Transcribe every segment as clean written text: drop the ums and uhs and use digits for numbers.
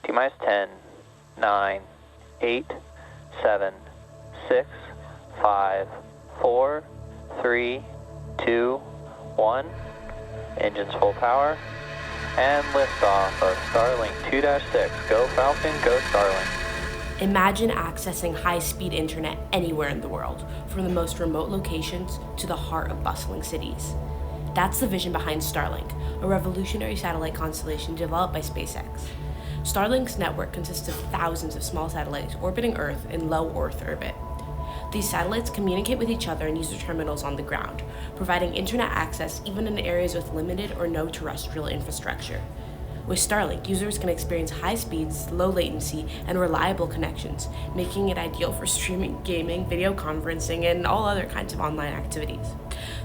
T-minus 10, 9, 8, 7, 6, 5, 4, 3, 2, 1. Engines full power. And liftoff of Starlink 2-6. Go Falcon, go Starlink. Imagine accessing high-speed internet anywhere in the world, from the most remote locations to the heart of bustling cities. That's the vision behind Starlink, a revolutionary satellite constellation developed by SpaceX. Starlink's network consists of thousands of small satellites orbiting Earth in low Earth orbit. These satellites communicate with each other and user terminals on the ground, providing internet access even in areas with limited or no terrestrial infrastructure. With Starlink, users can experience high speeds, low latency, and reliable connections, making it ideal for streaming, gaming, video conferencing, and all other kinds of online activities.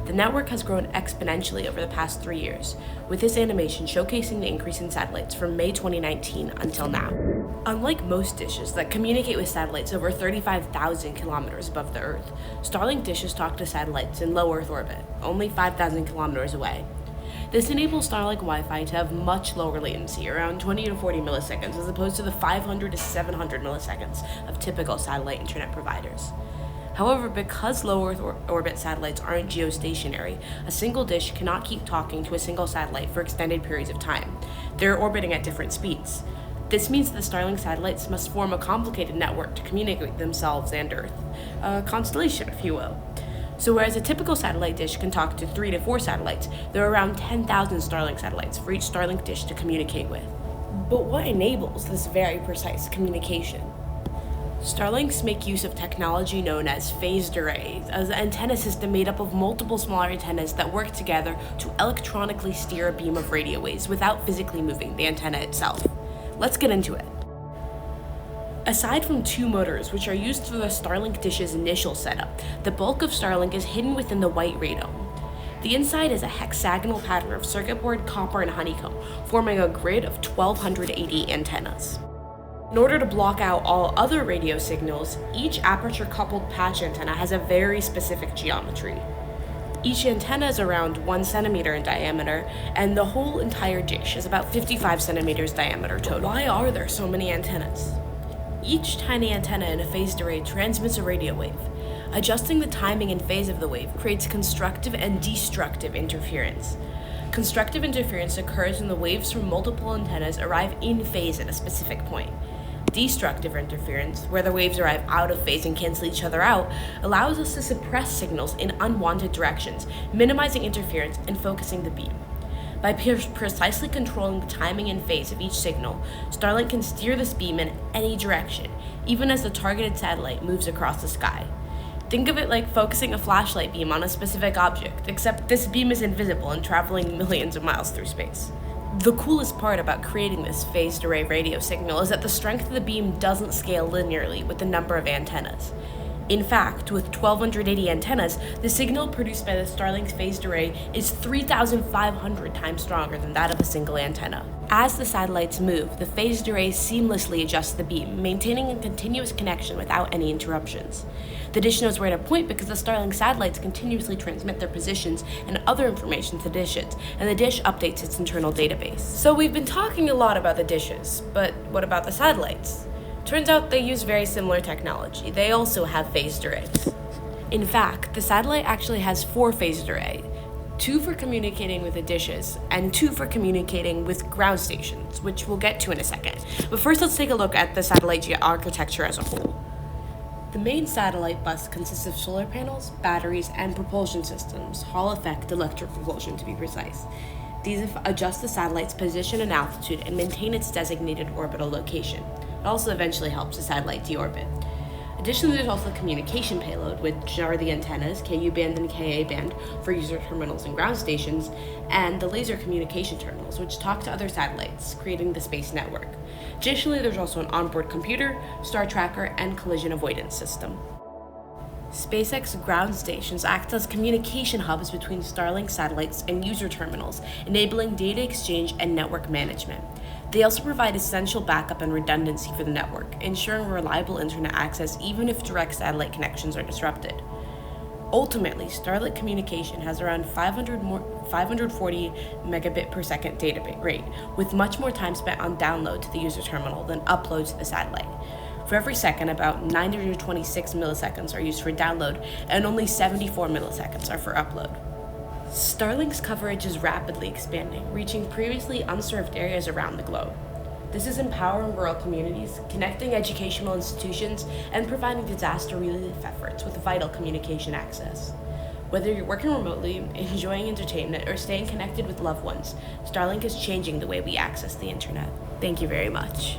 The network has grown exponentially over the past 3 years, with this animation showcasing the increase in satellites from May 2019 until now. Unlike most dishes that communicate with satellites over 35,000 kilometers above the Earth, Starlink dishes talk to satellites in low Earth orbit, only 5,000 kilometers away. This enables Starlink Wi-Fi to have much lower latency, around 20 to 40 milliseconds, as opposed to the 500 to 700 milliseconds of typical satellite internet providers. However, because low Earth orbit satellites aren't geostationary, a single dish cannot keep talking to a single satellite for extended periods of time. They're orbiting at different speeds. This means that the Starlink satellites must form a complicated network to communicate with themselves and Earth, a constellation, if you will. So whereas a typical satellite dish can talk to 3 to 4 satellites, there are around 10,000 Starlink satellites for each Starlink dish to communicate with. But what enables this very precise communication? Starlinks make use of technology known as phased arrays, an antenna system made up of multiple smaller antennas that work together to electronically steer a beam of radio waves without physically moving the antenna itself. Let's get into it. Aside from 2 motors, which are used for the Starlink dish's initial setup, the bulk of Starlink is hidden within the white radome. The inside is a hexagonal pattern of circuit board, copper, and honeycomb, forming a grid of 1,280 antennas. In order to block out all other radio signals, each aperture-coupled patch antenna has a very specific geometry. Each antenna is around 1 centimeter in diameter, and the whole entire dish is about 55 centimeters diameter total. Why are there so many antennas? Each tiny antenna in a phased array transmits a radio wave. Adjusting the timing and phase of the wave creates constructive and destructive interference. Constructive interference occurs when the waves from multiple antennas arrive in phase at a specific point. Destructive interference, where the waves arrive out of phase and cancel each other out, allows us to suppress signals in unwanted directions, minimizing interference and focusing the beam. By precisely controlling the timing and phase of each signal, Starlink can steer this beam in any direction, even as the targeted satellite moves across the sky. Think of it like focusing a flashlight beam on a specific object, except this beam is invisible and traveling millions of miles through space. The coolest part about creating this phased array radio signal is that the strength of the beam doesn't scale linearly with the number of antennas. In fact, with 1,280 antennas, the signal produced by the Starlink's phased array is 3,500 times stronger than that of a single antenna. As the satellites move, the phased array seamlessly adjusts the beam, maintaining a continuous connection without any interruptions. The dish knows where to point because the Starlink satellites continuously transmit their positions and other information to the dishes, and the dish updates its internal database. So we've been talking a lot about the dishes, but what about the satellites? Turns out they use very similar technology. They also have phased arrays. In fact, the satellite actually has 4 phased arrays, 2 for communicating with the dishes, and 2 for communicating with ground stations, which we'll get to in a second. But first, let's take a look at the satellite architecture as a whole. The main satellite bus consists of solar panels, batteries, and propulsion systems, Hall-effect electric propulsion to be precise. These adjust the satellite's position and altitude and maintain its designated orbital location. It also eventually helps the satellite deorbit. Additionally, there's also a communication payload, which are the antennas, Ku band and Ka band, for user terminals and ground stations, and the laser communication terminals, which talk to other satellites, creating the space network. Additionally, there's also an onboard computer, star tracker, and collision avoidance system. SpaceX ground stations act as communication hubs between Starlink satellites and user terminals, enabling data exchange and network management. They also provide essential backup and redundancy for the network, ensuring reliable internet access even if direct satellite connections are disrupted. Ultimately, Starlink communication has around 540 megabit per second data rate, with much more time spent on download to the user terminal than upload to the satellite. For every second, about 926 milliseconds are used for download, and only 74 milliseconds are for upload. Starlink's coverage is rapidly expanding, reaching previously unserved areas around the globe. This is empowering rural communities, connecting educational institutions, and providing disaster relief efforts with vital communication access. Whether you're working remotely, enjoying entertainment, or staying connected with loved ones, Starlink is changing the way we access the internet. Thank you very much.